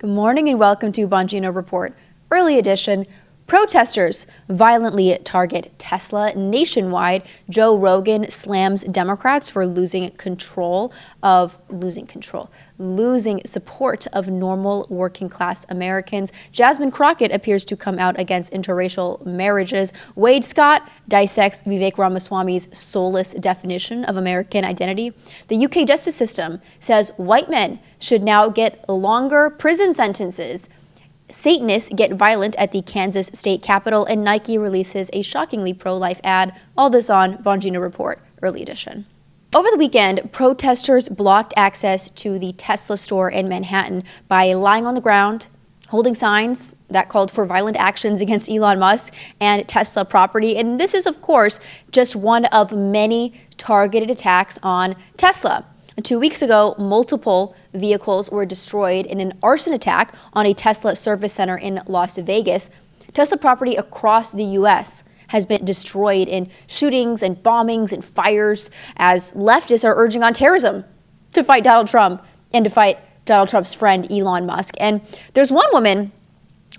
Good morning and welcome to Bongino Report. Early edition. Protesters violently target Tesla nationwide. Joe Rogan slams Democrats for losing support of normal working class Americans. Jasmine Crockett appears to come out against interracial marriages. Wade Scott dissects Vivek Ramaswamy's soulless definition of American identity. The UK justice system says white men should now get longer prison sentences. Satanists get violent at the Kansas state capitol, and Nike releases a shockingly pro-life ad. All this on Bongino Report, early edition. Over the weekend, protesters blocked access to the Tesla store in Manhattan by lying on the ground, holding signs that called for violent actions against Elon Musk and Tesla property. And this is, of course, just one of many targeted attacks on Tesla. 2 weeks ago, multiple vehicles were destroyed in an arson attack on a Tesla service center in Las Vegas. Tesla property across the U.S. has been destroyed in shootings and bombings and fires as leftists are urging on terrorism to fight Donald Trump and to fight Donald Trump's friend Elon Musk. And there's one woman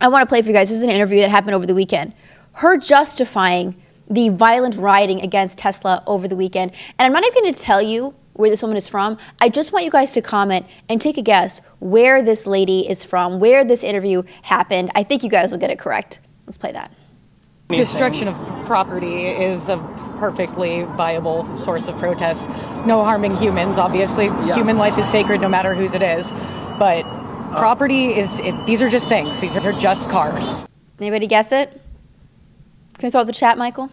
I want to play for you guys. This is an interview that happened over the weekend. Her justifying the violent rioting against Tesla over the weekend. And I'm not even going to tell you where this woman is from. I just want you guys to comment and take a guess where this lady is from, where this interview happened. I think you guys will get it correct. Let's play that. Destruction of property is a perfectly viable source of protest. No harming humans, obviously. Yeah. Human life is sacred no matter whose it is. But property these are just things. These are just cars. Anybody guess it? Can you throw up the chat, Michael?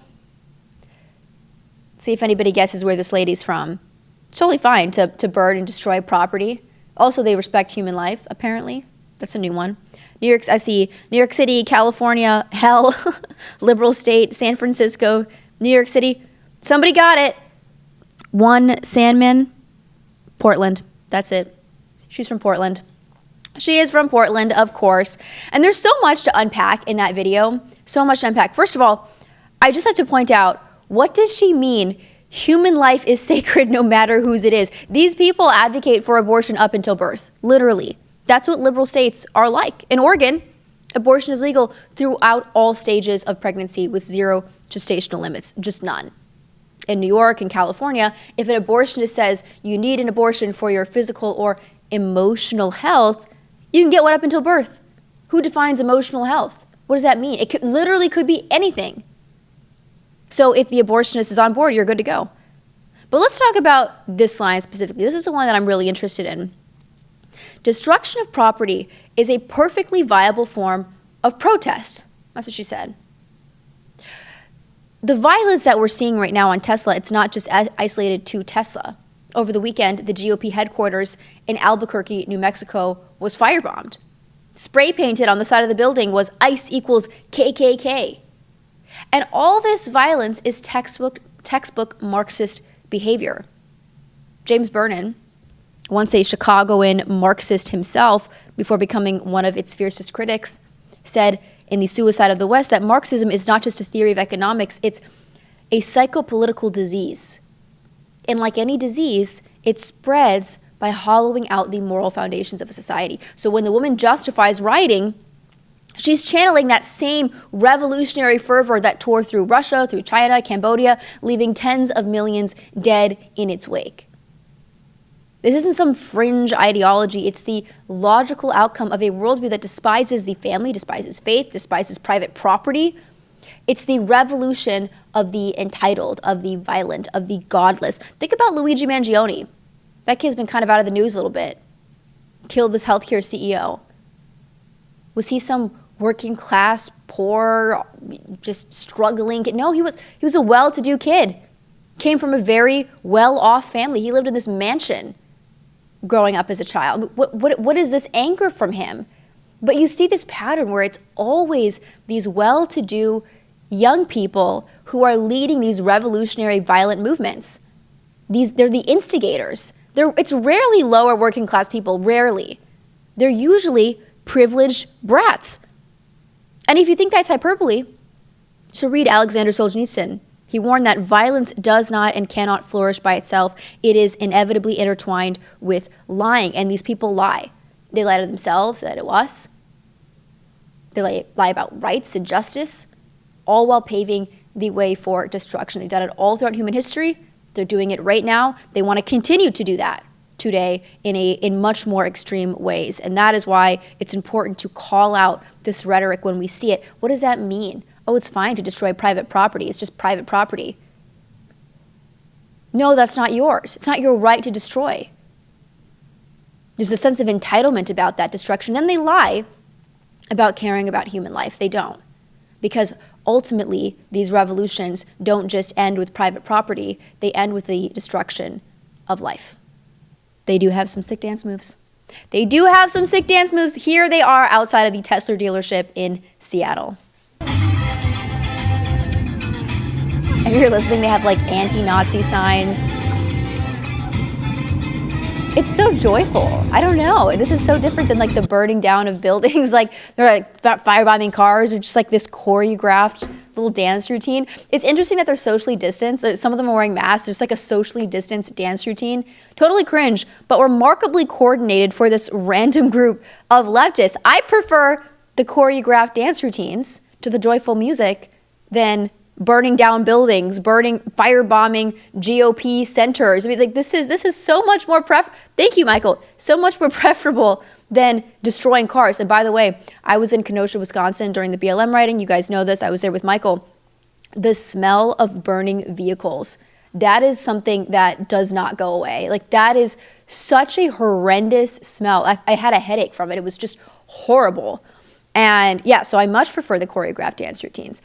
See if anybody guesses where this lady's from. It's totally fine to burn and destroy property. Also, they respect human life, apparently. That's a new one. I see New York City, California, hell, liberal state, San Francisco, New York City. Somebody got it. One Sandman, Portland. That's it. She's from Portland. She is from Portland, of course. And there's so much to unpack in that video. So much to unpack. First of all, I just have to point out, what does she mean? Human life is sacred no matter whose it is. These people advocate for abortion up until birth, literally. That's what liberal states are like. In Oregon, abortion is legal throughout all stages of pregnancy with zero gestational limits, just none. In New York and California, if an abortionist says you need an abortion for your physical or emotional health, you can get one up until birth. Who defines emotional health? What does that mean? It literally could be anything. So if the abortionist is on board, you're good to go. But let's talk about this line specifically. This is the one that I'm really interested in. Destruction of property is a perfectly viable form of protest. That's what she said. The violence that we're seeing right now on Tesla, it's not just isolated to Tesla. Over the weekend, the GOP headquarters in Albuquerque, New Mexico, was firebombed. Spray painted on the side of the building was ICE equals KKK. And all this violence is textbook Marxist behavior. James Burnham, once a Chicagoan Marxist himself before becoming one of its fiercest critics, said in The Suicide of the West that Marxism is not just a theory of economics, it's a psychopolitical disease. And like any disease, it spreads by hollowing out the moral foundations of a society. So when the woman justifies rioting, she's channeling that same revolutionary fervor that tore through Russia, through China, Cambodia, leaving tens of millions dead in its wake. This isn't some fringe ideology. It's the logical outcome of a worldview that despises the family, despises faith, despises private property. It's the revolution of the entitled, of the violent, of the godless. Think about Luigi Mangione. That kid's been kind of out of the news a little bit. Killed this healthcare CEO. Was he some working class, poor, just struggling kid? No, he was a well-to-do kid. Came from a very well-off family. He lived in this mansion growing up as a child. What is this anger from him? But you see this pattern where it's always these well-to-do young people who are leading these revolutionary violent movements. They're the instigators. It's rarely lower working class people, rarely. They're usually privileged brats. And if you think that's hyperbole, you should read Alexander Solzhenitsyn. He warned that violence does not and cannot flourish by itself. It is inevitably intertwined with lying, and these people lie. They lie to themselves, they lie to us. They lie about rights and justice, all while paving the way for destruction. They've done it all throughout human history. They're doing it right now. They want to continue to do that today in much more extreme ways. And that is why it's important to call out this rhetoric when we see it. What does that mean? Oh, it's fine to destroy private property. It's just private property. No, that's not yours. It's not your right to destroy. There's a sense of entitlement about that destruction. Then they lie about caring about human life. They don't. Because ultimately, these revolutions don't just end with private property. They end with the destruction of life. They do have some sick dance moves. They do have some sick dance moves. Here they are outside of the Tesla dealership in Seattle. If you're listening, they have like anti-Nazi signs. It's so joyful. I don't know. This is so different than like the burning down of buildings. Like they're like firebombing cars or just like this choreographed little dance routine. It's interesting that they're socially distanced. Some of them are wearing masks. There's like a socially distanced dance routine. Totally cringe, but remarkably coordinated for this random group of leftists. I prefer the choreographed dance routines to the joyful music than burning down buildings, firebombing GOP centers. I mean, like this is so much more thank you, Michael. So much more preferable than destroying cars. And by the way, I was in Kenosha, Wisconsin during the BLM rioting. You guys know this. I was there with Michael. The smell of burning vehicles, that is something that does not go away. Like that is such a horrendous smell. I had a headache from it. It was just horrible. And yeah, so I much prefer the choreographed dance routines.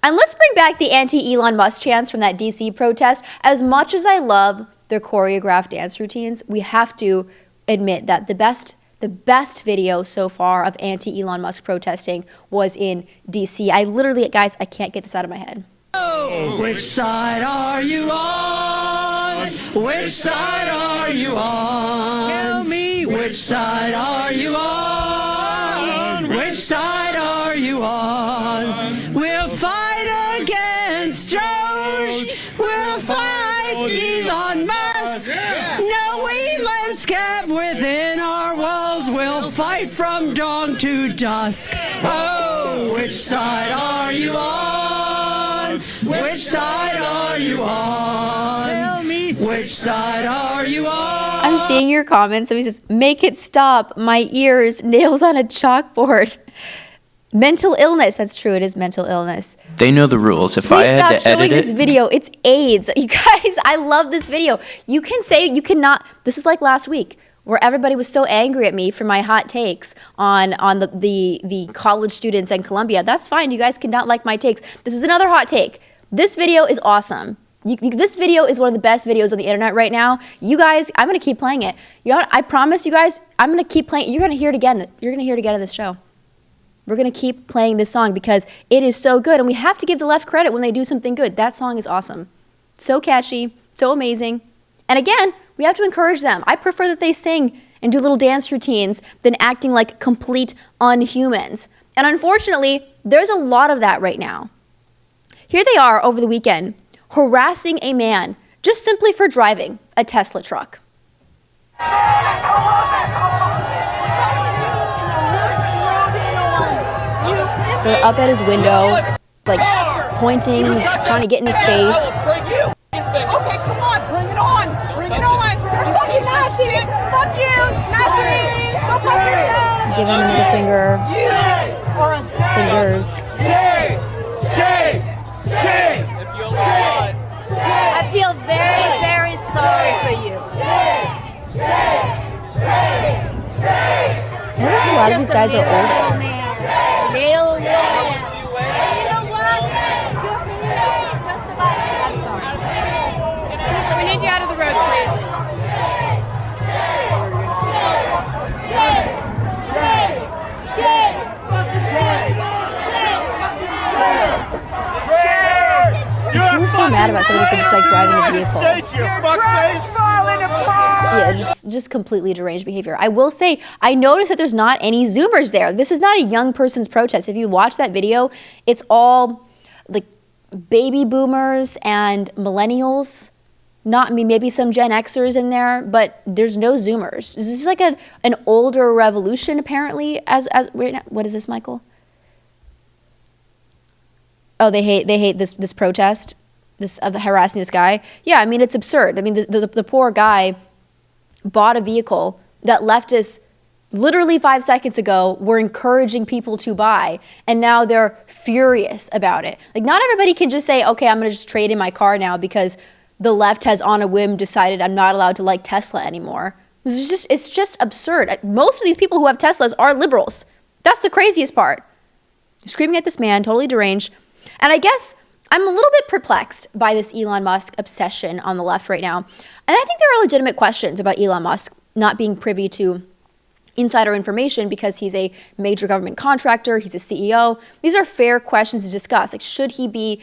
And let's bring back the anti-Elon Musk chants from that DC protest. As much as I love their choreographed dance routines, we have to admit that the best video so far of anti-Elon Musk protesting was in DC. I literally, guys, I can't get this out of my head. Oh, which side are you on? Which side are you on? Tell me, which side are you on? Which side are you on? We'll fight against Josh. We'll fight Elon Musk. No Elon's kept within our walls. We'll fight from dawn to dusk. Oh, which side are you on? Which side are you on? Tell me. Which side are you on? I'm seeing your comments. Somebody says, make it stop. My ears, nails on a chalkboard. Mental illness. That's true. It is mental illness. They know the rules. If I had to edit it. Please stop showing this video. It's AIDS. You guys, I love this video. You can say, you cannot. This is like last week where everybody was so angry at me for my hot takes on the college students in Columbia. That's fine. You guys cannot like my takes. This is another hot take. This video is awesome. This video is one of the best videos on the internet right now. You guys, I'm going to keep playing it. You know what? I promise you guys, I'm going to keep playing it. You're going to hear it again. You're going to hear it again in this show. We're going to keep playing this song because it is so good. And we have to give the left credit when they do something good. That song is awesome. So catchy, so amazing. And again, we have to encourage them. I prefer that they sing and do little dance routines than acting like complete unhumans. And unfortunately, there's a lot of that right now. Here they are over the weekend, harassing a man just simply for driving a Tesla truck. They're up at his window, like pointing, trying to get in his face. Okay, come on, bring it on. Bring it on. Fuck you, Nazi. Fuck you, Nazi. Go fuck yourself. Give him a middle finger. Fingers. I feel very, very sorry for you. Notice a lot of these guys are older. Little man. You know what? Good for you. Just about. I'm sorry. We need you out of the road, please. Who's so mad about somebody for just like driving a vehicle? Yeah, just completely deranged behavior. I will say, I noticed that there's not any Zoomers there. This is not a young person's protest. If you watch that video, it's all like baby boomers and millennials. Not me, maybe some Gen Xers in there, but there's no Zoomers. This is like an older revolution, apparently. What is this, Michael? Oh, they hate this protest, this of harassing this guy. Yeah, I mean, it's absurd. I mean, the poor guy bought a vehicle that leftists literally 5 seconds ago were encouraging people to buy, and now they're furious about it. Like, not everybody can just say, okay, I'm going to just trade in my car now because the left has on a whim decided I'm not allowed to like Tesla anymore. It's just absurd. Most of these people who have Teslas are liberals. That's the craziest part. Screaming at this man, totally deranged. And I guess I'm a little bit perplexed by this Elon Musk obsession on the left right now. And I think there are legitimate questions about Elon Musk not being privy to insider information because he's a major government contractor, he's a CEO. These are fair questions to discuss. Like, should he be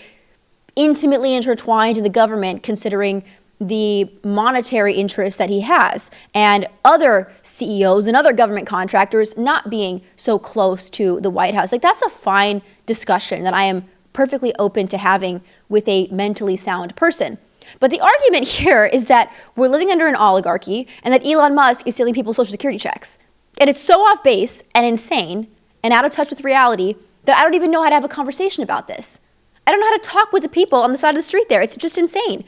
intimately intertwined in the government considering the monetary interests that he has, and other CEOs and other government contractors not being so close to the White House? Like, that's a fine discussion that I am perfectly open to having with a mentally sound person. But the argument here is that we're living under an oligarchy and that Elon Musk is stealing people's Social Security checks. And it's so off base and insane and out of touch with reality that I don't even know how to have a conversation about this. I don't know how to talk with the people on the side of the street there. It's just insane.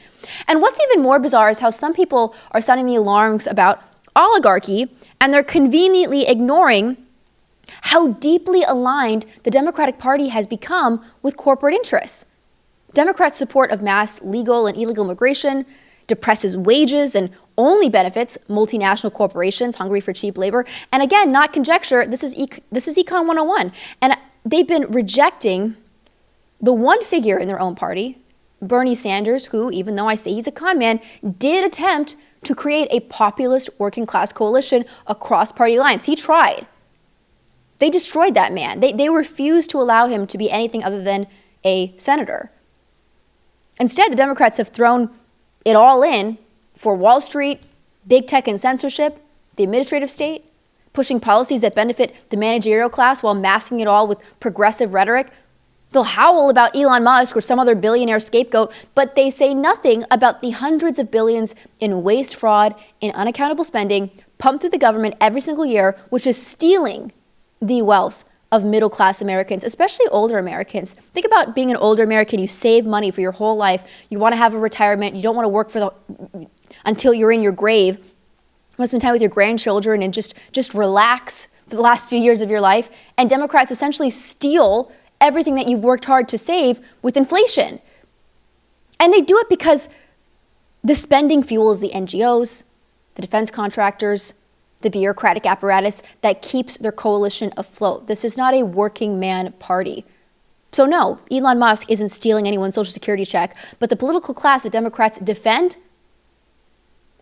And what's even more bizarre is how some people are sounding the alarms about oligarchy, and they're conveniently ignoring how deeply aligned the Democratic Party has become with corporate interests. Democrats' support of mass legal and illegal immigration depresses wages and only benefits multinational corporations hungry for cheap labor. And again, not conjecture, this is Econ 101. And they've been rejecting the one figure in their own party, Bernie Sanders, who, even though I say he's a con man, did attempt to create a populist working class coalition across party lines. He tried. They destroyed that man. They refused to allow him to be anything other than a senator. Instead, the Democrats have thrown it all in for Wall Street, big tech and censorship, the administrative state, pushing policies that benefit the managerial class while masking it all with progressive rhetoric. They'll howl about Elon Musk or some other billionaire scapegoat, but they say nothing about the hundreds of billions in waste, fraud, and unaccountable spending pumped through the government every single year, which is stealing the wealth of middle-class Americans, especially older Americans. Think about being an older American. You save money for your whole life. You want to have a retirement. You don't want to work until you're in your grave. You want to spend time with your grandchildren and just relax for the last few years of your life. And Democrats essentially steal everything that you've worked hard to save with inflation. And they do it because the spending fuels the NGOs, the defense contractors, the bureaucratic apparatus that keeps their coalition afloat. This is not a working man party. So no, Elon Musk isn't stealing anyone's Social Security check, but the political class that Democrats defend,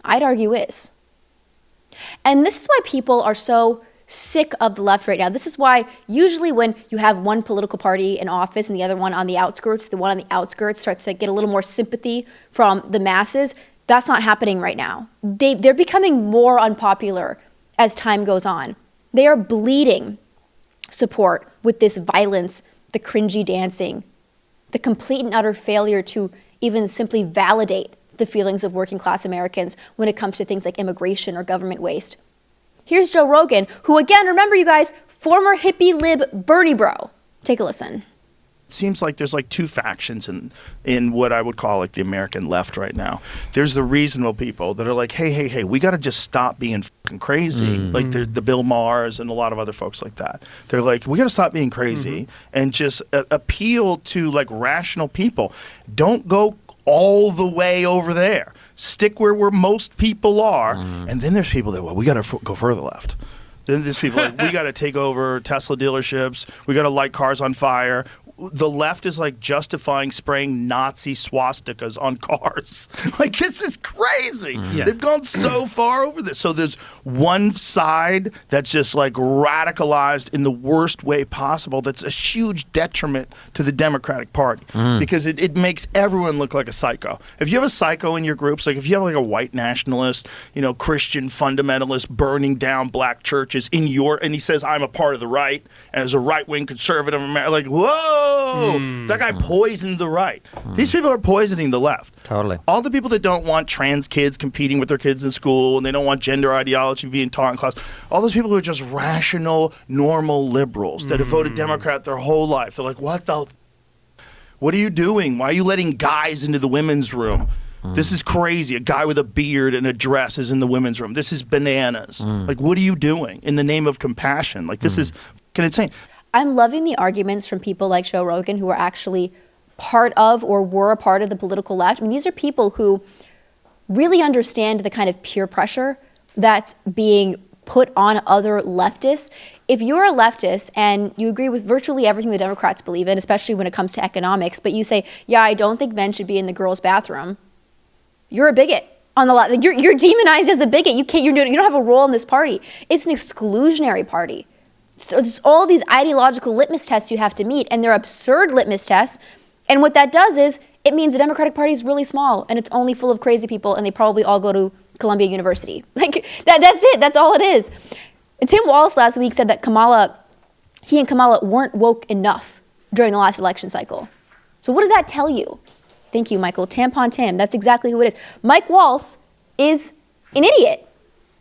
I'd argue is. And this is why people are so sick of the left right now. This is why usually when you have one political party in office and the other one on the outskirts, the one on the outskirts starts to get a little more sympathy from the masses. That's not happening right now. They're becoming more unpopular as time goes on. They are bleeding support with this violence, the cringy dancing, the complete and utter failure to even simply validate the feelings of working class Americans when it comes to things like immigration or government waste. Here's Joe Rogan, who, again, remember you guys, former hippie lib Bernie bro. Take a listen. It seems like there's like two factions in what I would call like the American left right now. There's the reasonable people that are like, hey, we got to just stop being fucking crazy. Like the Bill Maher's and a lot of other folks like that. They're like, we got to stop being crazy and just appeal to like rational people. Don't go all the way over there. Stick where most people are. And then there's people that, well, we got to go further left. Then there's people like, we got to take over Tesla dealerships. We got to light cars on fire. The left is like justifying spraying Nazi swastikas on cars. Like, this is crazy. They've gone so far over this. So there's one side that's just like radicalized in the worst way possible. That's a huge detriment to the Democratic Party because it makes everyone look like a psycho. If you have a psycho in your groups, like if you have like a white nationalist, Christian fundamentalist burning down black churches and he says, I'm a part of the right, and as a right-wing conservative American, like, whoa, whoa, that guy poisoned the right. These people are poisoning the left. Totally. All the people that don't want trans kids competing with their kids in school, and they don't want gender ideology being taught in class, all those people who are just rational, normal liberals that have voted Democrat their whole life. They're like, what are you doing? Why are you letting guys into the women's room? This is crazy. A guy with a beard and a dress is in the women's room. This is bananas. Like, what are you doing in the name of compassion? Like, this is fucking insane. I'm loving the arguments from people like Joe Rogan who are actually part of or were a part of the political left. I mean, these are people who really understand the kind of peer pressure that's being put on other leftists. If you're a leftist and you agree with virtually everything the Democrats believe in, especially when it comes to economics, but you say, yeah, I don't think men should be in the girls' bathroom, you're a bigot on the left. You're demonized as a bigot. You don't have a role in this party. It's an exclusionary party. So it's all these ideological litmus tests you have to meet, and they're absurd litmus tests. And what that does is it means the Democratic Party is really small, and it's only full of crazy people, and they probably all go to Columbia University. Like that's it. That's all it is. Tim Walz last week said that he and Kamala weren't woke enough during the last election cycle. So what does that tell you? Thank you, Michael. Tampon Tim. That's exactly who it is. Mike Walz is an idiot.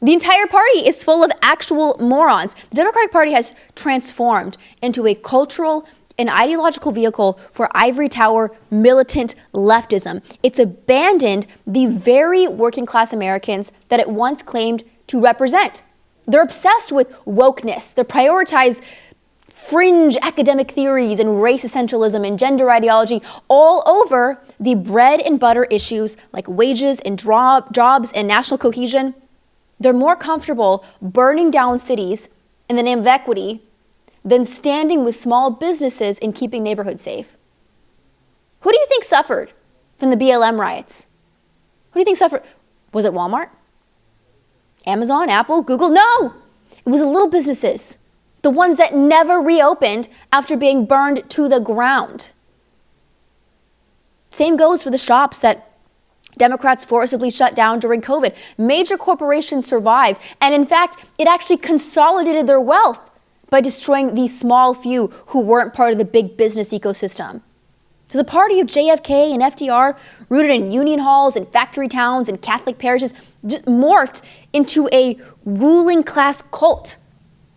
The entire party is full of actual morons. The Democratic Party has transformed into a cultural and ideological vehicle for ivory tower militant leftism. It's abandoned the very working class Americans that it once claimed to represent. They're obsessed with wokeness. They prioritize fringe academic theories and race essentialism and gender ideology all over the bread and butter issues like wages and jobs and national cohesion. They're more comfortable burning down cities in the name of equity than standing with small businesses and keeping neighborhoods safe. Who do you think suffered from the BLM riots? Who do you think suffered? Was it Walmart? Amazon? Apple? Google? No! It was the little businesses. The ones that never reopened after being burned to the ground. Same goes for the shops that Democrats forcibly shut down during COVID. Major corporations survived, and in fact, it actually consolidated their wealth by destroying the small few who weren't part of the big business ecosystem. So the party of JFK and FDR, rooted in union halls and factory towns and Catholic parishes, just morphed into a ruling class cult,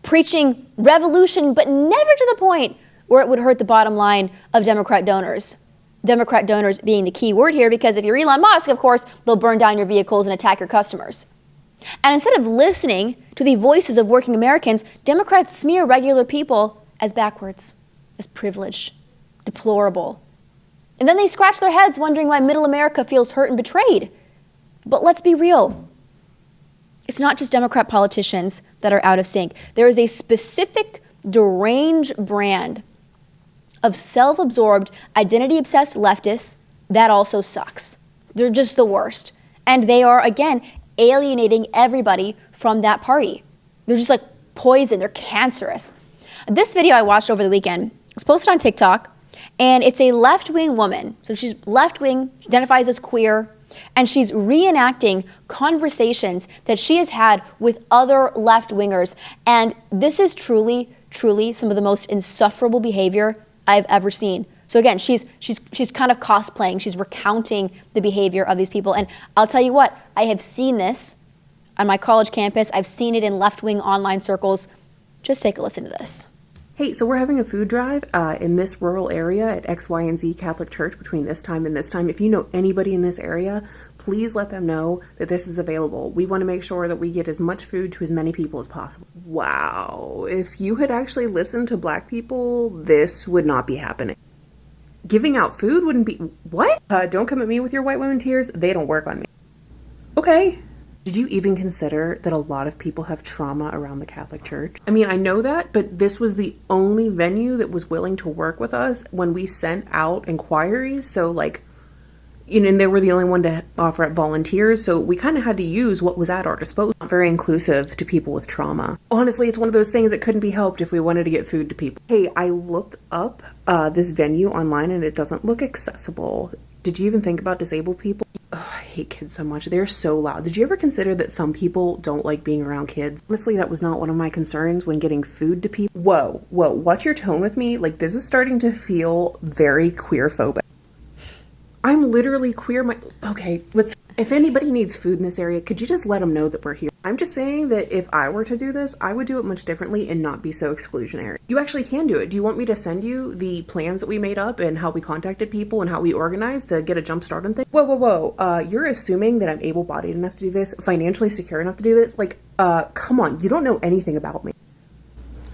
preaching revolution, but never to the point where it would hurt the bottom line of Democrat donors. Democrat donors being the key word here, because if you're Elon Musk, of course, they'll burn down your vehicles and attack your customers. And instead of listening to the voices of working Americans, Democrats smear regular people as backwards, as privileged, deplorable. And then they scratch their heads wondering why middle America feels hurt and betrayed. But let's be real. It's not just Democrat politicians that are out of sync. There is a specific deranged brand of self-absorbed, identity-obsessed leftists that also sucks. They're just the worst. And they are, again, alienating everybody from that party. They're just like poison. They're cancerous. This video I watched over the weekend was posted on TikTok, and it's a left-wing woman. So she's left-wing, identifies as queer, and she's reenacting conversations that she has had with other left-wingers. And this is truly, truly some of the most insufferable behavior I've ever seen. So again, she's kind of cosplaying. She's recounting the behavior of these people. And I'll tell you what, I have seen this on my college campus. I've seen it in left-wing online circles. Just take a listen to this. Hey, so we're having a food drive in this rural area at X, Y, and Z Catholic Church between this time and this time. If you know anybody in this area, please let them know that this is available. We want to make sure that we get as much food to as many people as possible. Wow, if you had actually listened to Black people, this would not be happening. Giving out food wouldn't be... What? Don't come at me with your white women tears. They don't work on me. Okay. Did you even consider that a lot of people have trauma around the Catholic Church? I mean, I know that, but this was the only venue that was willing to work with us when we sent out inquiries. So, like, you know, and they were the only one to offer up volunteers. So we kind of had to use what was at our disposal. Not very inclusive to people with trauma. Honestly, it's one of those things that couldn't be helped if we wanted to get food to people. Hey, I looked up this venue online and it doesn't look accessible. Did you even think about disabled people? I hate kids so much. They're so loud. Did you ever consider that some people don't like being around kids? Honestly, that was not one of my concerns when getting food to people. Whoa, watch your tone with me. Like, this is starting to feel very queer phobic. I'm literally queer. Okay, if anybody needs food in this area, could you just let them know that we're here? I'm just saying that if I were to do this, I would do it much differently and not be so exclusionary. You actually can do it. Do you want me to send you the plans that we made up and how we contacted people and how we organized to get a jump start on things? Whoa. You're assuming that I'm able-bodied enough to do this, financially secure enough to do this? Like, come on, you don't know anything about me.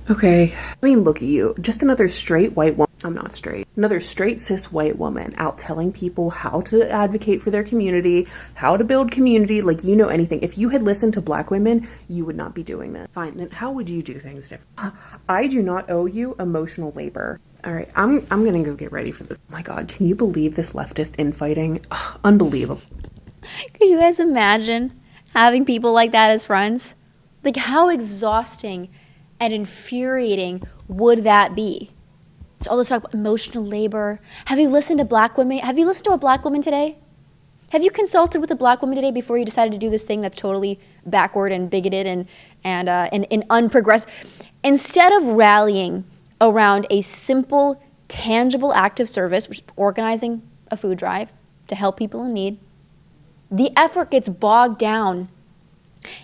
Okay, I mean, look at you. Just another straight white woman. I'm not straight. Another straight cis white woman out telling people how to advocate for their community, how to build community, like you know anything. If you had listened to black women, you would not be doing that. Fine, then how would you do things different? I do not owe you emotional labor. All right, I'm gonna go get ready for this. Oh my God, can you believe this leftist infighting? Ugh, unbelievable. Could you guys imagine having people like that as friends? Like, how exhausting and infuriating would that be? It's all this talk about emotional labor. Have you listened to black women? Have you listened to a black woman today? Have you consulted with a black woman today before you decided to do this thing that's totally backward and bigoted and unprogressive? Instead of rallying around a simple, tangible act of service, which is organizing a food drive to help people in need, the effort gets bogged down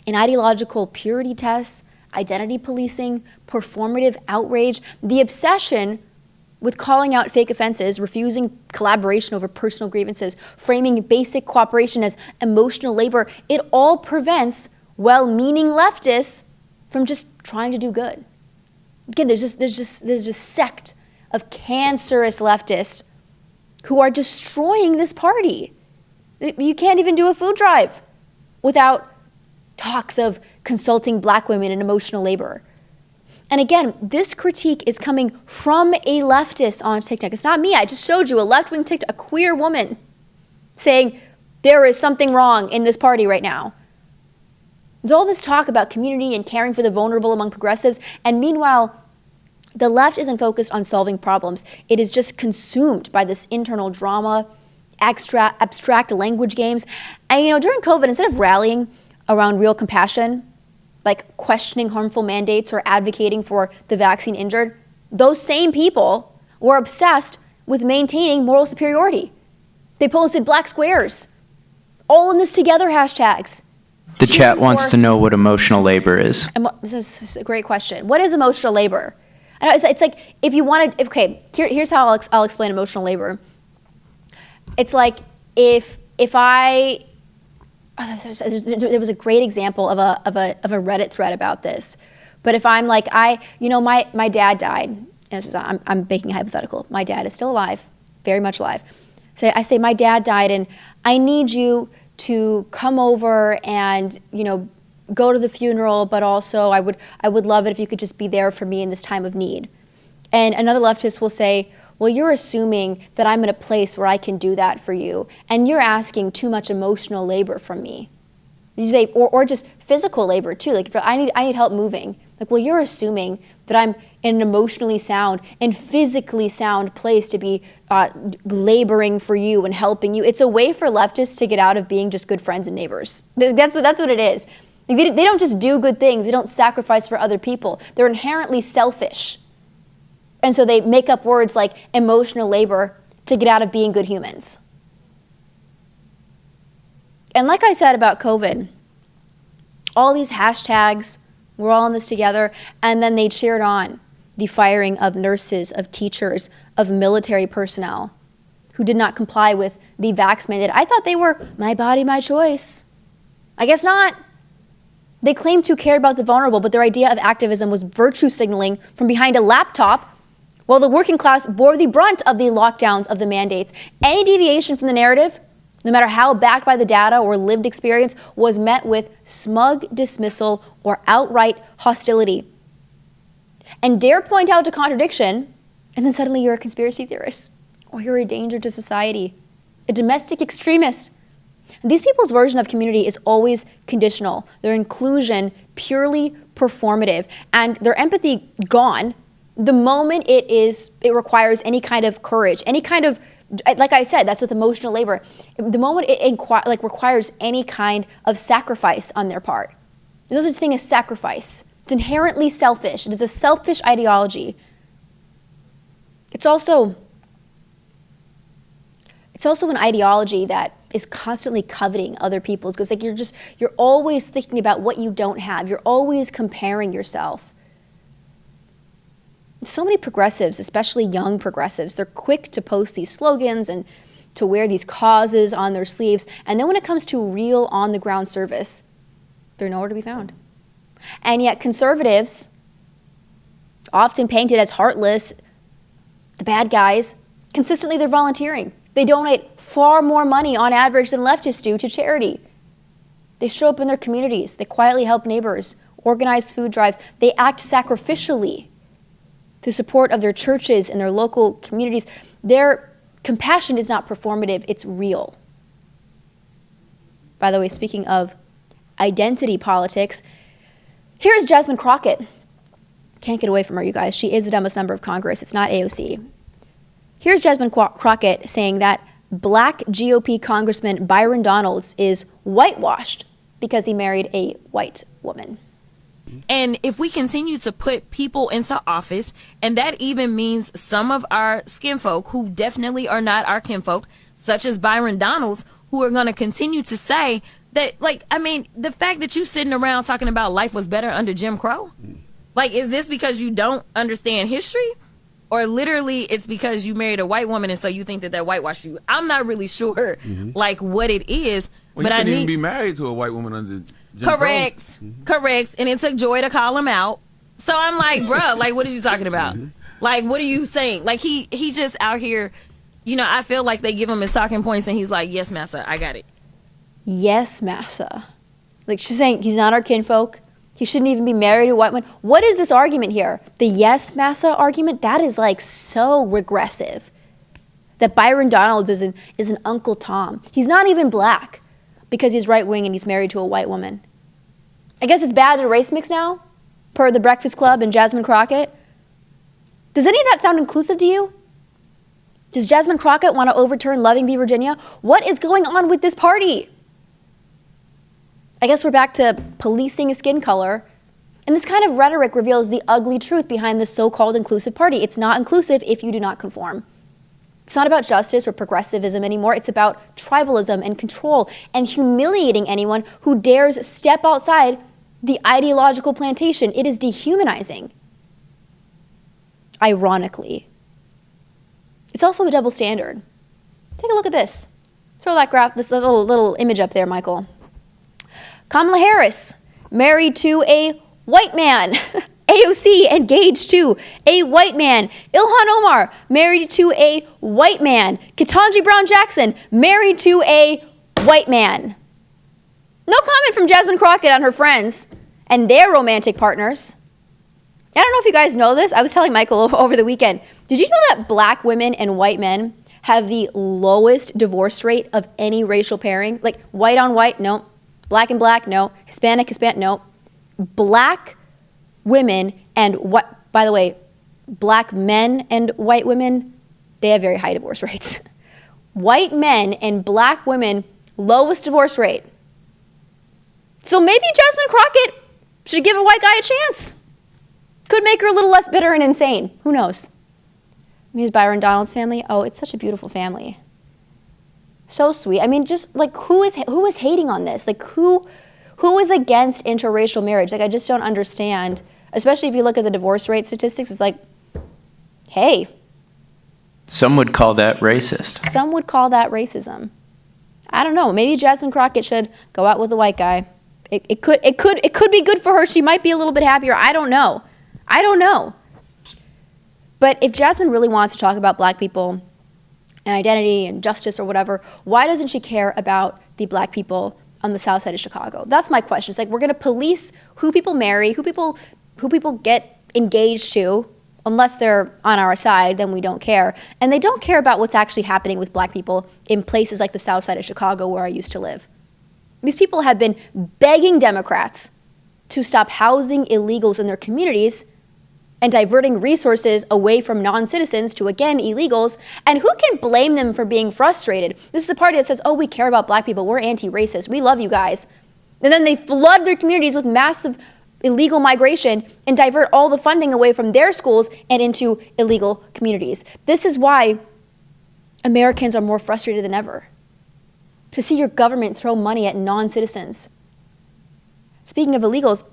in ideological purity tests, identity policing, performative outrage, the obsession with calling out fake offenses, refusing collaboration over personal grievances, framing basic cooperation as emotional labor. It all prevents well-meaning leftists from just trying to do good. Again, there's this sect of cancerous leftists who are destroying this party. You can't even do a food drive without talks of consulting black women in emotional labor. And again, this critique is coming from a leftist on TikTok. It's not me. I just showed you a left-wing TikTok, a queer woman saying there is something wrong in this party right now. There's all this talk about community and caring for the vulnerable among progressives, and meanwhile, the left isn't focused on solving problems. It is just consumed by this internal drama, abstract language games. And during COVID, instead of rallying around real compassion, like questioning harmful mandates or advocating for the vaccine injured, those same people were obsessed with maintaining moral superiority. They posted black squares, all in this together hashtags. The chat wants to know what emotional labor is. This is a great question. What is emotional labor? I know it's like if you wanted, here's how I'll explain emotional labor. It's like if I, there was a great example of a Reddit thread about this. But if I'm like, my dad died, and I'm making a hypothetical. My dad is still alive, very much alive. So I say, my dad died, and I need you to come over and, go to the funeral, but also I would love it if you could just be there for me in this time of need. And another leftist will say, well, you're assuming that I'm in a place where I can do that for you, and you're asking too much emotional labor from me. You say, or just physical labor too. Like, if I need help moving. Like, well, you're assuming that I'm in an emotionally sound and physically sound place to be laboring for you and helping you. It's a way for leftists to get out of being just good friends and neighbors. That's what it is. Like, they don't just do good things. They don't sacrifice for other people. They're inherently selfish. And so they make up words like emotional labor to get out of being good humans. And like I said about COVID, all these hashtags, we're all in this together, and then they cheered on the firing of nurses, of teachers, of military personnel who did not comply with the vax mandate. I thought they were my body, my choice. I guess not. They claimed to care about the vulnerable, but their idea of activism was virtue signaling from behind a laptop while the working class bore the brunt of the lockdowns of the mandates. Any deviation from the narrative, no matter how backed by the data or lived experience, was met with smug dismissal or outright hostility. And dare point out a contradiction, and then suddenly you're a conspiracy theorist, or you're a danger to society, a domestic extremist. And these people's version of community is always conditional, their inclusion purely performative, and their empathy gone the moment it requires any kind of courage, any kind of Like I said, that's with emotional labor. The moment it requires any kind of sacrifice on their part, there's no such thing as sacrifice. It's inherently selfish. It is a selfish ideology. It's also an ideology that is constantly coveting other people's, because like you're always thinking about what you don't have. You're always comparing yourself. So many progressives, especially young progressives, they're quick to post these slogans and to wear these causes on their sleeves. And then when it comes to real on-the-ground service, they're nowhere to be found. And yet conservatives, often painted as heartless, the bad guys, consistently they're volunteering. They donate far more money on average than leftists do to charity. They show up in their communities. They quietly help neighbors, organize food drives. They act sacrificially through support of their churches and their local communities. Their compassion is not performative, it's real. By the way, speaking of identity politics, here's Jasmine Crockett. Can't get away from her, you guys. She is the dumbest member of Congress. It's not AOC. Here's Jasmine Crockett saying that black GOP Congressman Byron Donalds is whitewashed because he married a white woman. And if we continue to put people into office, and that even means some of our skinfolk who definitely are not our kinfolk, such as Byron Donalds, who are going to continue to say that, like, I mean, the fact that you sitting around talking about life was better under Jim Crow, like, is this because you don't understand history? Or literally it's because you married a white woman and so you think that whitewashed you? I'm not really sure, like, what it is. Well, but you I couldn't need even be married to a white woman under Jim correct, correct. And it took Joy to call him out. So I'm like, bruh, like, what are you talking about? Like, what are you saying? Like, he just out here, you know, I feel like they give him his talking points and he's like, yes, massa, I got it. Yes, massa. Like, she's saying he's not our kinfolk. He shouldn't even be married to a white woman. What is this argument here? The yes, massa argument? That is like so regressive. That Byron Donalds is an Uncle Tom. He's not even black because he's right-wing and he's married to a white woman. I guess it's bad to race mix now, per the Breakfast Club and Jasmine Crockett. Does any of that sound inclusive to you? Does Jasmine Crockett want to overturn Loving v. Virginia? What is going on with this party? I guess we're back to policing a skin color. And this kind of rhetoric reveals the ugly truth behind the so-called inclusive party. It's not inclusive if you do not conform. It's not about justice or progressivism anymore. It's about tribalism and control and humiliating anyone who dares step outside the ideological plantation. It is dehumanizing. Ironically. It's also a double standard. Take a look at this. Throw that graph, this little image up there, Michael. Kamala Harris, married to a white man. AOC, engaged to a white man. Ilhan Omar, married to a white man. Ketanji Brown Jackson, married to a white man. No comment from Jasmine Crockett on her friends and their romantic partners. I don't know if you guys know this. I was telling Michael over the weekend. Did you know that black women and white men have the lowest divorce rate of any racial pairing? Like white on white, no. Black and black, no. Hispanic, no. Black women and what, by the way, black men and white women, they have very high divorce rates. White men and black women, lowest divorce rate. So maybe Jasmine Crockett should give a white guy a chance. Could make her a little less bitter and insane. Who knows? Here's Byron Donalds' family. Oh, it's such a beautiful family. So sweet. I mean, just like who is hating on this? Like who is against interracial marriage? Like I just don't understand. Especially if you look at the divorce rate statistics, it's like, hey. Some would call that racist. Some would call that racism. I don't know. Maybe Jasmine Crockett should go out with a white guy. It could be good for her. She might be a little bit happier. I don't know. But if Jasmine really wants to talk about black people and identity and justice or whatever, why doesn't she care about the black people on the south side of Chicago? That's my question. It's like we're going to police who people marry, who people get engaged to, unless they're on our side, then we don't care. And they don't care about what's actually happening with black people in places like the south side of Chicago where I used to live. These people have been begging Democrats to stop housing illegals in their communities, and diverting resources away from non-citizens to, again, illegals. And who can blame them for being frustrated? This is the party that says, oh, we care about black people. We're anti-racist. We love you guys. And then they flood their communities with massive illegal migration and divert all the funding away from their schools and into illegal communities. This is why Americans are more frustrated than ever. To see your government throw money at non-citizens. Speaking of illegals,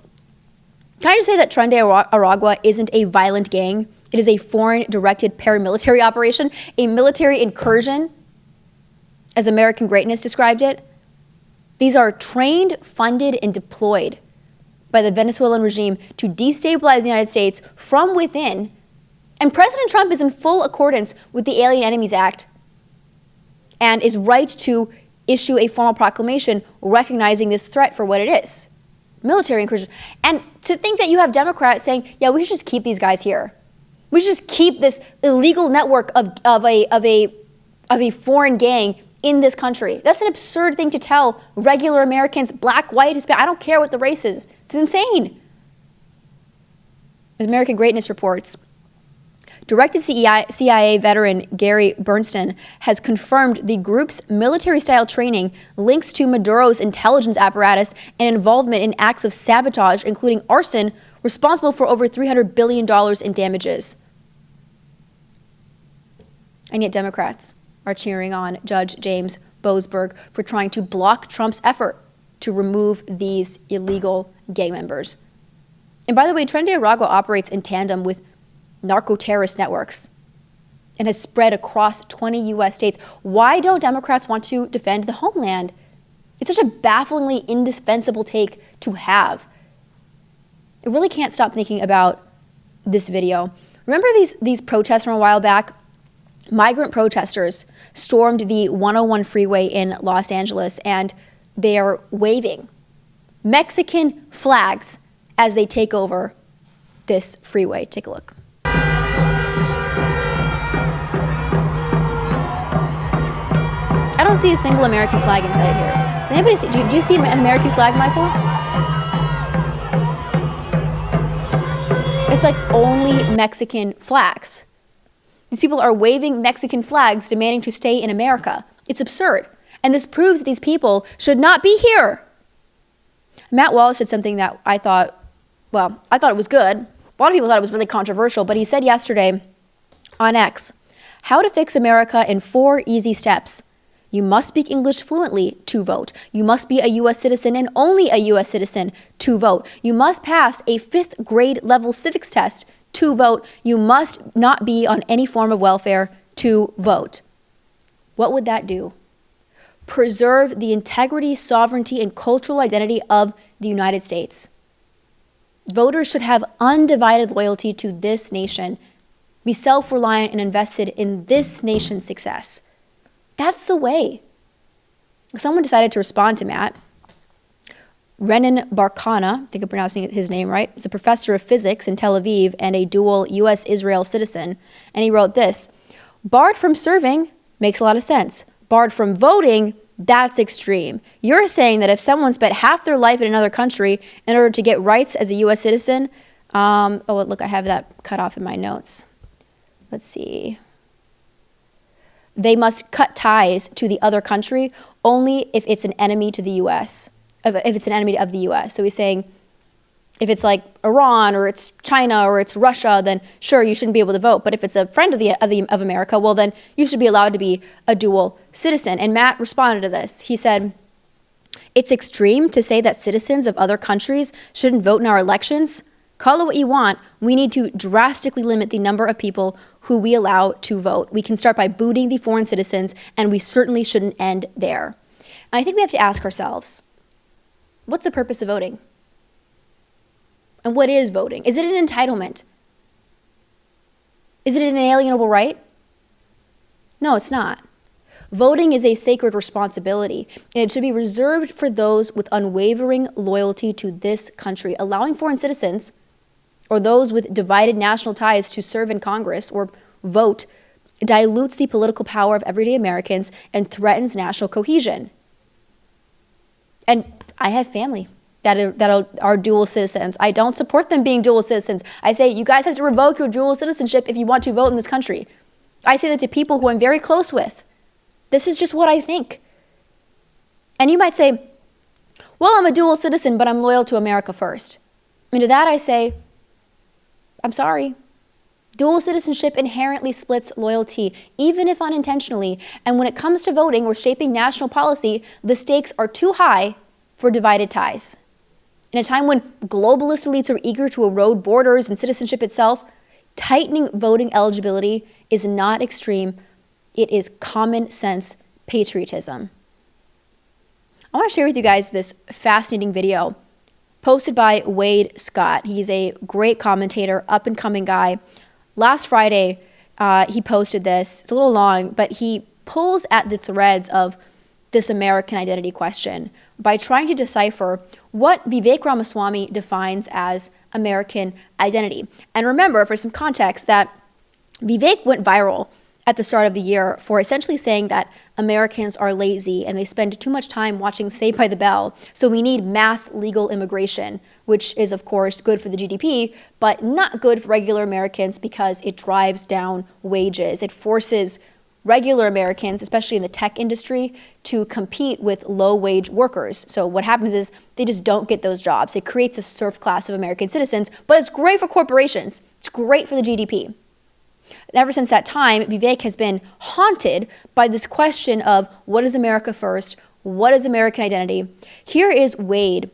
can I just say that Tren de Aragua isn't a violent gang? It is a foreign-directed paramilitary operation, a military incursion, as American Greatness described it. These are trained, funded, and deployed by the Venezuelan regime to destabilize the United States from within. And President Trump is in full accordance with the Alien Enemies Act and is right to issue a formal proclamation recognizing this threat for what it is. Military incursion. And to think that you have Democrats saying, yeah, we should just keep these guys here. We should just keep this illegal network of a foreign gang in this country. That's an absurd thing to tell regular Americans, black, white, Hispanic. I don't care what the race is. It's insane. As American Greatness reports, directed CIA veteran Gary Bernstein has confirmed the group's military-style training links to Maduro's intelligence apparatus and involvement in acts of sabotage, including arson, responsible for over $300 billion in damages. And yet Democrats are cheering on Judge James Boasberg for trying to block Trump's effort to remove these illegal gang members. And by the way, Tren de Aragua operates in tandem with narco-terrorist networks and has spread across 20 U.S. states. Why don't Democrats want to defend the homeland? It's such a bafflingly indispensable take to have. I really can't stop thinking about this video. Remember these protests from a while back? Migrant protesters stormed the 101 freeway in Los Angeles, and they are waving Mexican flags as they take over this freeway. Take a look. I don't see a single American flag in sight here. Does anybody see? Do you see an American flag, Michael? It's like only Mexican flags. These people are waving Mexican flags demanding to stay in America. It's absurd. And this proves that these people should not be here. Matt Walsh said something that I thought it was good. A lot of people thought it was really controversial, but he said yesterday on X, how to fix America in 4 easy steps. You must speak English fluently to vote. You must be a U.S. citizen and only a U.S. citizen to vote. You must pass a 5th grade level civics test to vote. You must not be on any form of welfare to vote. What would that do? Preserve the integrity, sovereignty, and cultural identity of the United States. Voters should have undivided loyalty to this nation, be self-reliant and invested in this nation's success. That's the way. Someone decided to respond to Matt. Renan Barkana, I think I'm pronouncing his name right, is a professor of physics in Tel Aviv and a dual U.S.-Israel citizen. And he wrote this: barred from serving makes a lot of sense. Barred from voting, that's extreme. You're saying that if someone spent half their life in another country in order to get rights as a U.S. citizen, look, I have that cut off in my notes. Let's see. They must cut ties to the other country only if it's an enemy to the U.S., if it's an enemy of the U.S. So he's saying if it's like Iran or it's China or it's Russia, then sure, you shouldn't be able to vote. But if it's a friend of America, well, then you should be allowed to be a dual citizen. And Matt responded to this. He said, it's extreme to say that citizens of other countries shouldn't vote in our elections. Call it what you want. We need to drastically limit the number of people who we allow to vote. We can start by booting the foreign citizens, and we certainly shouldn't end there. And I think we have to ask ourselves, what's the purpose of voting? And what is voting? Is it an entitlement? Is it an inalienable right? No, it's not. Voting is a sacred responsibility, and it should be reserved for those with unwavering loyalty to this country. Allowing foreign citizens or those with divided national ties to serve in Congress or vote dilutes the political power of everyday Americans and threatens national cohesion. And I have family that are dual citizens. I don't support them being dual citizens. I say you guys have to revoke your dual citizenship if you want to vote in this country. I say that to people who I'm very close with. This is just what I think. And you might say, well, I'm a dual citizen, but I'm loyal to America first. And to that I say, I'm sorry. Dual citizenship inherently splits loyalty, even if unintentionally. And when it comes to voting or shaping national policy, the stakes are too high for divided ties. In a time when globalist elites are eager to erode borders and citizenship itself, tightening voting eligibility is not extreme. It is common sense patriotism. I want to share with you guys this fascinating video posted by Wade Scott. He's a great commentator, up-and-coming guy. Last Friday, he posted this. It's a little long, but he pulls at the threads of this American identity question by trying to decipher what Vivek Ramaswamy defines as American identity. And remember, for some context, that Vivek went viral at the start of the year for essentially saying that Americans are lazy and they spend too much time watching Saved by the Bell, so we need mass legal immigration, which is, of course, good for the GDP, but not good for regular Americans because it drives down wages. It forces regular Americans, especially in the tech industry, to compete with low-wage workers. So what happens is they just don't get those jobs. It creates a serf class of American citizens, but it's great for corporations. It's great for the GDP. And ever since that time, Vivek has been haunted by this question of what is America first? What is American identity? Here is Wade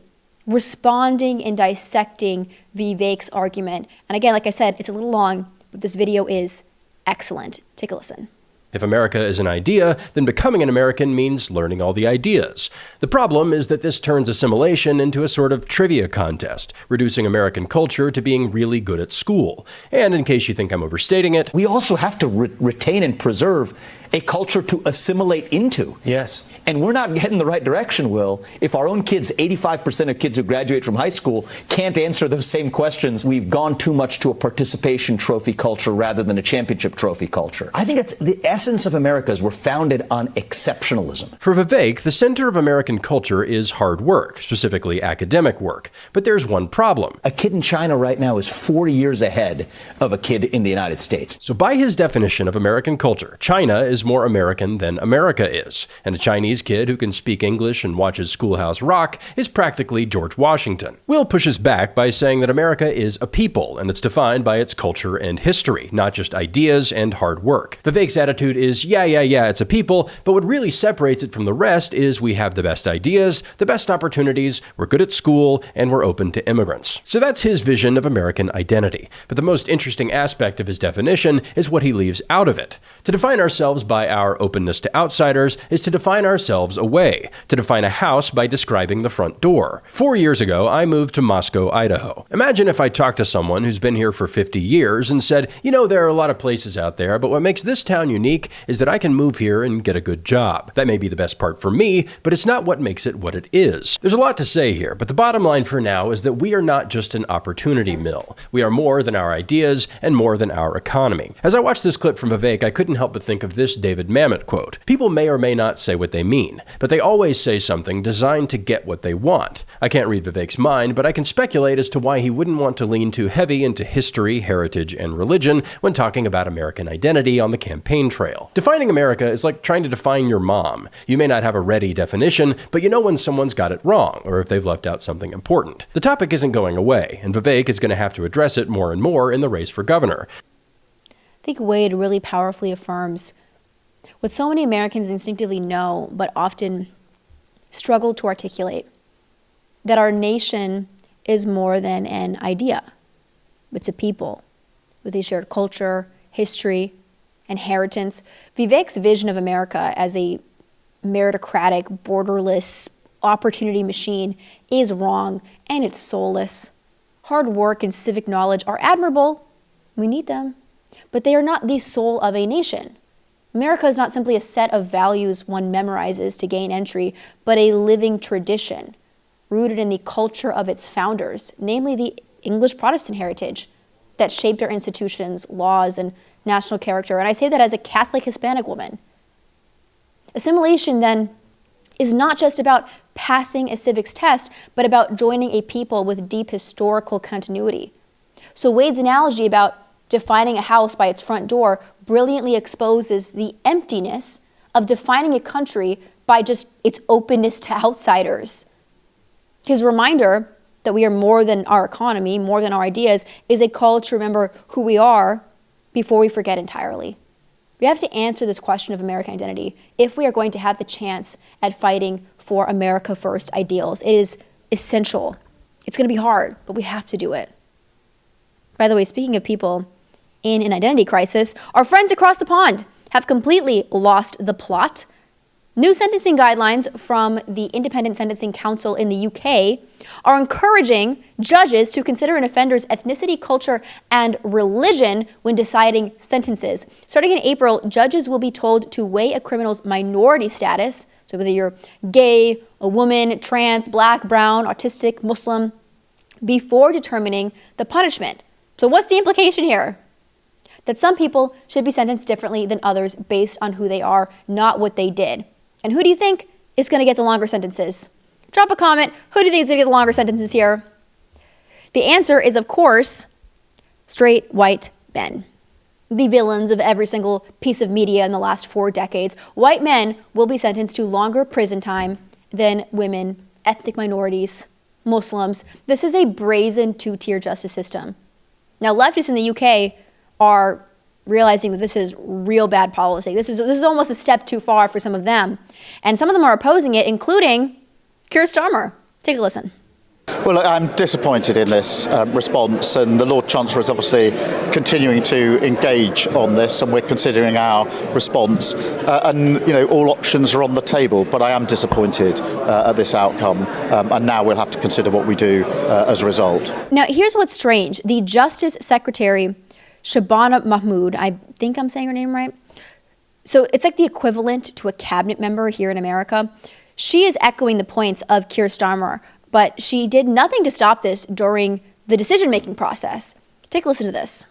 responding and dissecting Vivek's argument. And again, like I said, it's a little long, but this video is excellent. Take a listen. If America is an idea, then becoming an American means learning all the ideas. The problem is that this turns assimilation into a sort of trivia contest, reducing American culture to being really good at school. And in case you think I'm overstating it, we also have to retain and preserve a culture to assimilate into. Yes. And we're not heading the right direction, Will, if our own kids, 85% of kids who graduate from high school, can't answer those same questions. We've gone too much to a participation trophy culture rather than a championship trophy culture. I think it's the essence of Americas were founded on exceptionalism. For Vivek, the center of American culture is hard work, specifically academic work. But there's one problem. A kid in China right now is 40 years ahead of a kid in the United States. So by his definition of American culture, China is more American than America is. And a Chinese kid who can speak English and watches Schoolhouse Rock is practically George Washington. Will pushes back by saying that America is a people, and it's defined by its culture and history, not just ideas and hard work. Vivek's attitude is, yeah, it's a people, but what really separates it from the rest is we have the best ideas, the best opportunities, we're good at school, and we're open to immigrants. So that's his vision of American identity. But the most interesting aspect of his definition is what he leaves out of it. To define ourselves by our openness to outsiders is to define ourselves away, to define a house by describing the front door. 4 years ago, I moved to Moscow, Idaho. Imagine if I talked to someone who's been here for 50 years and said, you know, there are a lot of places out there, but what makes this town unique is that I can move here and get a good job. That may be the best part for me, but it's not what makes it what it is. There's a lot to say here, but the bottom line for now is that we are not just an opportunity mill. We are more than our ideas and more than our economy. As I watched this clip from Vivek, I couldn't help but think of this David Mamet quote. People may or may not say what they mean, but they always say something designed to get what they want. I can't read Vivek's mind, but I can speculate as to why he wouldn't want to lean too heavy into history, heritage, and religion when talking about American identity on the campaign trail. Defining America is like trying to define your mom. You may not have a ready definition, but you know when someone's got it wrong, or if they've left out something important. The topic isn't going away, and Vivek is going to have to address it more and more in the race for governor. I think Wade really powerfully affirms what so many Americans instinctively know, but often struggle to articulate, that our nation is more than an idea. It's a people with a shared culture, history, inheritance. Vivek's vision of America as a meritocratic, borderless opportunity machine is wrong, and it's soulless. Hard work and civic knowledge are admirable. We need them. But they are not the soul of a nation. America is not simply a set of values one memorizes to gain entry, but a living tradition rooted in the culture of its founders, namely the English Protestant heritage that shaped our institutions, laws, and national character. And I say that as a Catholic Hispanic woman. Assimilation, then, is not just about passing a civics test, but about joining a people with deep historical continuity. So Wade's analogy about defining a house by its front door brilliantly exposes the emptiness of defining a country by just its openness to outsiders. His reminder that we are more than our economy, more than our ideas, is a call to remember who we are before we forget entirely. We have to answer this question of American identity if we are going to have the chance at fighting for America First ideals. It is essential. It's going to be hard, but we have to do it. By the way, speaking of people in an identity crisis, our friends across the pond have completely lost the plot. New sentencing guidelines from the Independent Sentencing Council in the UK are encouraging judges to consider an offender's ethnicity, culture, and religion when deciding sentences. Starting in April, judges will be told to weigh a criminal's minority status, so whether you're gay, a woman, trans, black, brown, autistic, Muslim, before determining the punishment. So what's the implication here? That some people should be sentenced differently than others based on who they are, not what they did. And who do you think is going to get the longer sentences? Drop a comment. Who do you think is going to get the longer sentences here? The answer is, of course, straight white men. The villains of every single piece of media in the last 4 decades. White men will be sentenced to longer prison time than women, ethnic minorities, Muslims. This is a brazen 2-tier justice system. Now, leftists in the UK are realizing that this is real bad policy. This is almost a step too far for some of them. And some of them are opposing it, including Keir Starmer. Take a listen. Well, I'm disappointed in this response, and the Lord Chancellor is obviously continuing to engage on this, and we're considering our response. All options are on the table, but I am disappointed at this outcome, and now we'll have to consider what we do as a result. Now, here's what's strange. The Justice Secretary, Shabana Mahmood, I think I'm saying her name right. So it's like the equivalent to a cabinet member here in America. She is echoing the points of Keir Starmer, but she did nothing to stop this during the decision-making process. Take a listen to this.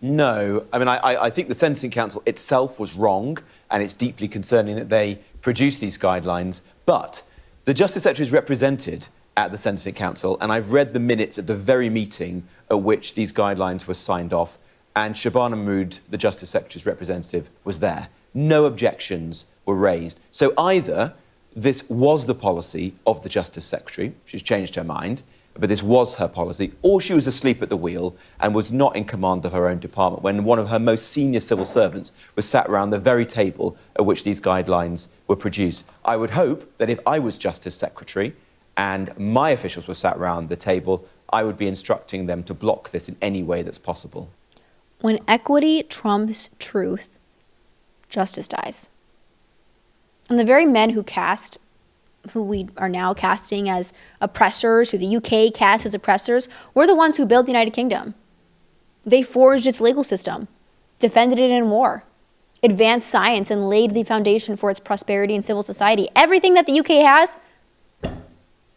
No, I mean, I think the Sentencing Council itself was wrong, and it's deeply concerning that they produced these guidelines. But the Justice Secretary is represented at the Sentencing Council, and I've read the minutes of the very meeting at which these guidelines were signed off, and Shabana Mahmood, the Justice Secretary's representative, was there. No objections were raised. So either this was the policy of the Justice Secretary, she's changed her mind, but this was her policy, or she was asleep at the wheel and was not in command of her own department when one of her most senior civil servants was sat around the very table at which these guidelines were produced. I would hope that if I was Justice Secretary and my officials were sat around the table, I would be instructing them to block this in any way that's possible. When equity trumps truth, justice dies. And the very men who we are now casting as oppressors, who the UK casts as oppressors, were the ones who built the United Kingdom. They forged its legal system, defended it in war, advanced science, and laid the foundation for its prosperity and civil society. Everything that the UK has,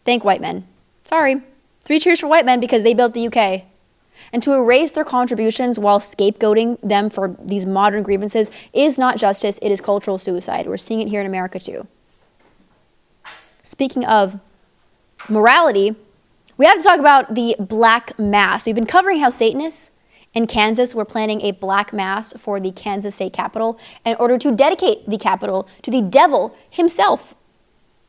thank white men. Sorry. 3 cheers for white men because they built the UK. And to erase their contributions while scapegoating them for these modern grievances is not justice, it is cultural suicide. We're seeing it here in America too. Speaking of morality, we have to talk about the Black Mass. We've been covering how Satanists in Kansas were planning a Black Mass for the Kansas State Capitol in order to dedicate the Capitol to the devil himself.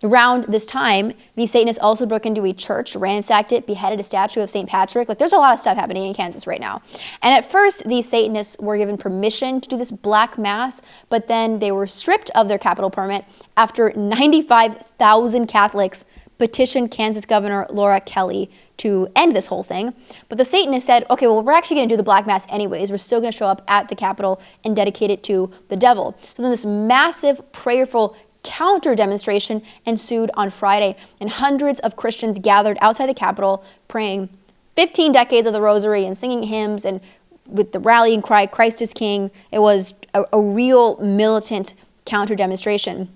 Around this time, the Satanists also broke into a church, ransacked it, beheaded a statue of St. Patrick. There's a lot of stuff happening in Kansas right now. And at first, the Satanists were given permission to do this Black Mass, but then they were stripped of their Capitol permit after 95,000 Catholics petitioned Kansas Governor Laura Kelly to end this whole thing. But the Satanists said, okay, well, we're actually going to do the Black Mass anyways. We're still going to show up at the Capitol and dedicate it to the devil. So then this massive, prayerful counter-demonstration ensued on Friday, and hundreds of Christians gathered outside the Capitol praying 15 decades of the Rosary and singing hymns, and with the rallying cry, Christ is King. It was a real militant counter-demonstration.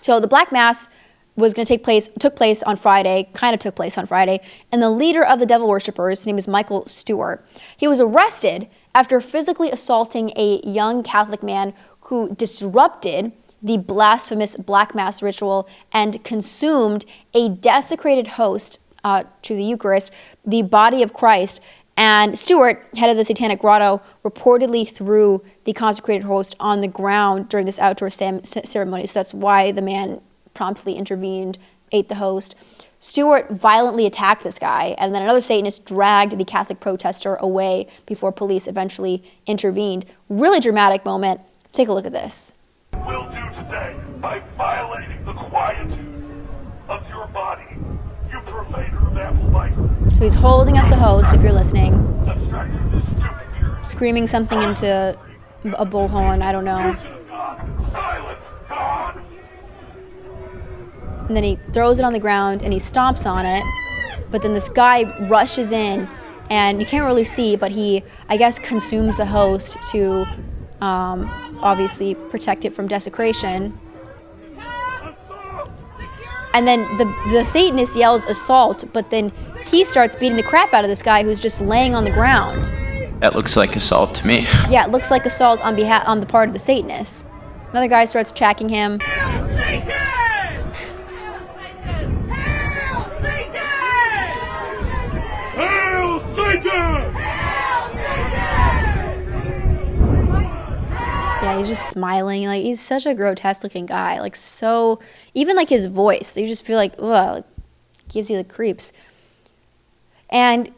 So the Black Mass took place on Friday, and the leader of the devil worshippers, his name is Michael Stewart. He was arrested after physically assaulting a young Catholic man who disrupted the blasphemous black mass ritual and consumed a desecrated host to the Eucharist, the body of Christ. And Stewart, head of the Satanic Grotto, reportedly threw the consecrated host on the ground during this outdoor ceremony. So that's why the man promptly intervened, ate the host. Stewart violently attacked this guy, and then another Satanist dragged the Catholic protester away before police eventually intervened. Really dramatic moment. Take a look at this. Will do today by violating the quietude of your body, you purveyor of ample vices. So he's holding up the host, if you're listening, screaming something into a bullhorn, I don't know. And then he throws it on the ground and he stomps on it. But then this guy rushes in, and you can't really see, but he, I guess, consumes the host to obviously protect it from desecration. And then the Satanist yells assault, but then he starts beating the crap out of this guy who's just laying on the ground. That looks like assault to me. Yeah, it looks like assault on the part of the Satanists. Another guy starts tracking him. Hail Satan! Yeah, he's just smiling. Like, he's such a grotesque looking guy. Like, so, even like his voice, you just feel like, ugh, gives you the creeps. And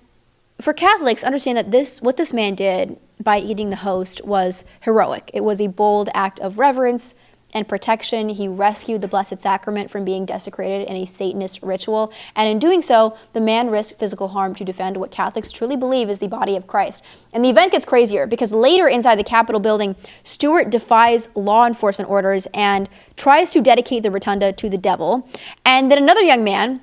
for Catholics, understand that what this man did by eating the host was heroic. It was a bold act of reverence and protection. He rescued the Blessed Sacrament from being desecrated in a Satanist ritual. And in doing so, the man risked physical harm to defend what Catholics truly believe is the body of Christ. And the event gets crazier because later inside the Capitol building, Stewart defies law enforcement orders and tries to dedicate the rotunda to the devil. And then another young man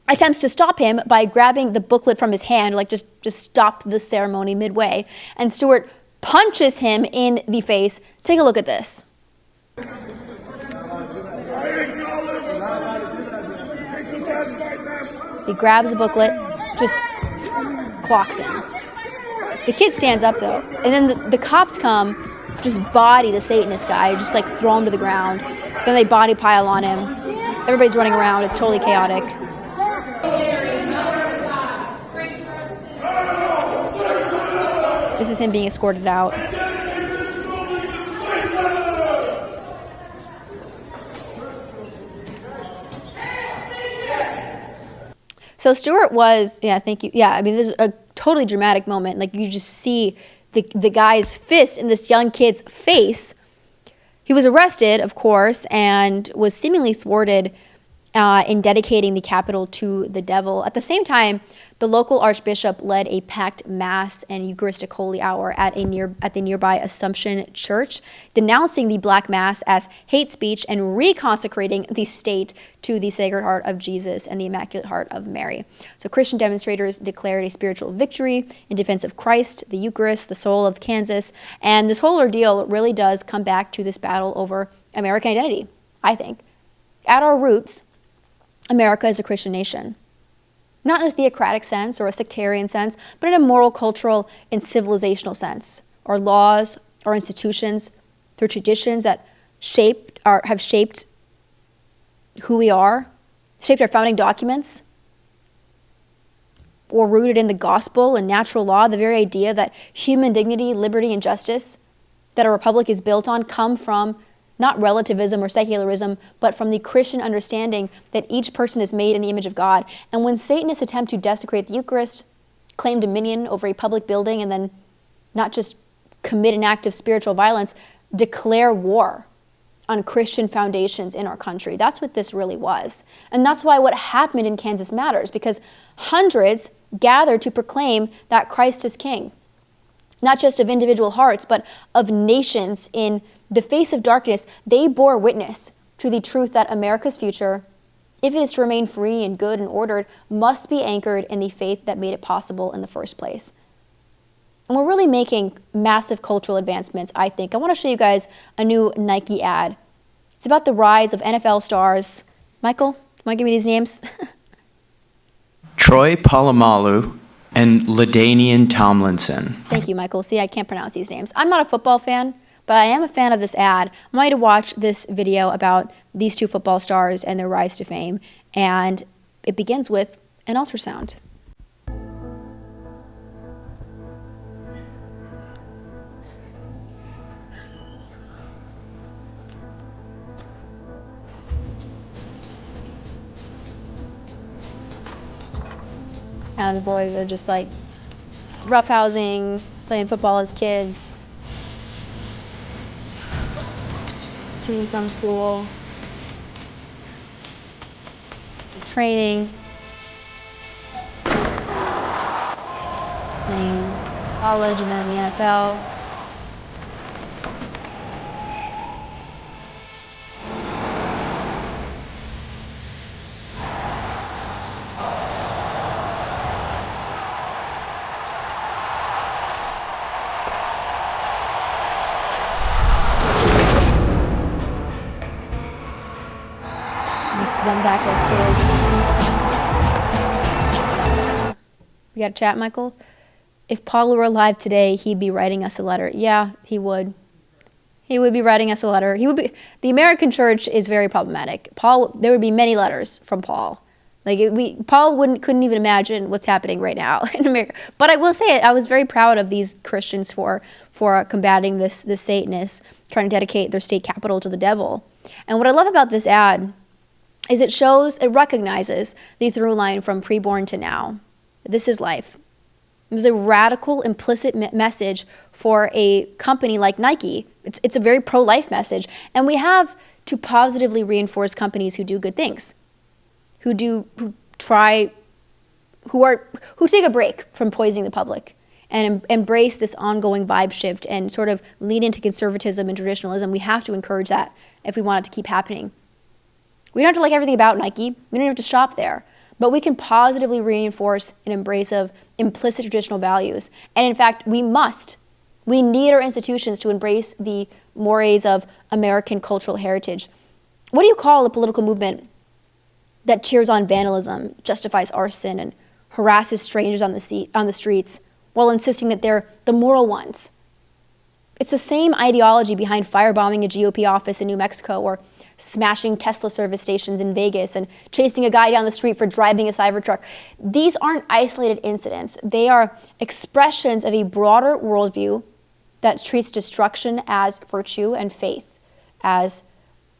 attempts to stop him by grabbing the booklet from his hand, like just stop the ceremony midway. And Stewart punches him in the face. Take a look at this. He grabs the booklet, just clocks him. The kid stands up though, and then the cops come, just body the Satanist guy, just like throw him to the ground. Then they body pile on him. Everybody's running around, it's totally chaotic. This is him being escorted out. So Stewart was, thank you. Yeah, I mean, this is a totally dramatic moment. Like, you just see the guy's fist in this young kid's face. He was arrested, of course, and was seemingly thwarted in dedicating the Capitol to the devil. At the same time, the local archbishop led a packed mass and Eucharistic holy hour at the nearby Assumption Church, denouncing the Black Mass as hate speech and reconsecrating the state to the Sacred Heart of Jesus and the Immaculate Heart of Mary. So Christian demonstrators declared a spiritual victory in defense of Christ, the Eucharist, the soul of Kansas, and this whole ordeal really does come back to this battle over American identity, I think. At our roots, America is a Christian nation. Not in a theocratic sense or a sectarian sense, but in a moral, cultural, and civilizational sense. Our laws, our institutions, through traditions that have shaped who we are, shaped our founding documents, or rooted in the gospel and natural law, the very idea that human dignity, liberty, and justice that a republic is built on come from not relativism or secularism, but from the Christian understanding that each person is made in the image of God. And when Satanists attempt to desecrate the Eucharist, claim dominion over a public building, and then not just commit an act of spiritual violence, declare war on Christian foundations in our country. That's what this really was. And that's why what happened in Kansas matters, because hundreds gathered to proclaim that Christ is King, not just of individual hearts, but of nations in the face of darkness. They bore witness to the truth that America's future, if it is to remain free and good and ordered, must be anchored in the faith that made it possible in the first place. And we're really making massive cultural advancements, I think. I want to show you guys a new Nike ad. It's about the rise of NFL stars. Michael, you want to give me these names? Troy Polamalu and LaDainian Tomlinson. Thank you, Michael. See, I can't pronounce these names. I'm not a football fan, But I am a fan of this ad. I want you to watch this video about these two football stars and their rise to fame. And it begins with an ultrasound. And the boys are just like roughhousing, playing football as kids. To from school. Training. Playing college and then the NFL. Them back as kids. We got a chat, Michael? If Paul were alive today, he'd be writing us a letter. Yeah, he would. He would be writing us a letter. The American church is very problematic. There would be many letters from Paul. Paul couldn't even imagine what's happening right now in America. But I will say, I was very proud of these Christians for combating this Satanists, trying to dedicate their state capital to the devil. And what I love about this ad is it recognizes the through line from preborn to now. This is life. It was a radical, implicit message for a company like Nike. It's a very pro-life message. And we have to positively reinforce companies who do good things, who take a break from poisoning the public and embrace this ongoing vibe shift and sort of lean into conservatism and traditionalism. We have to encourage that if we want it to keep happening. We don't have to like everything about Nike. We don't have to shop there. But we can positively reinforce an embrace of implicit traditional values. And in fact, we must. We need our institutions to embrace the mores of American cultural heritage. What do you call a political movement that cheers on vandalism, justifies arson, and harasses strangers on the streets while insisting that they're the moral ones? It's the same ideology behind firebombing a GOP office in New Mexico or smashing Tesla service stations in Vegas and chasing a guy down the street for driving a Cybertruck. These aren't isolated incidents. They are expressions of a broader worldview that treats destruction as virtue and faith as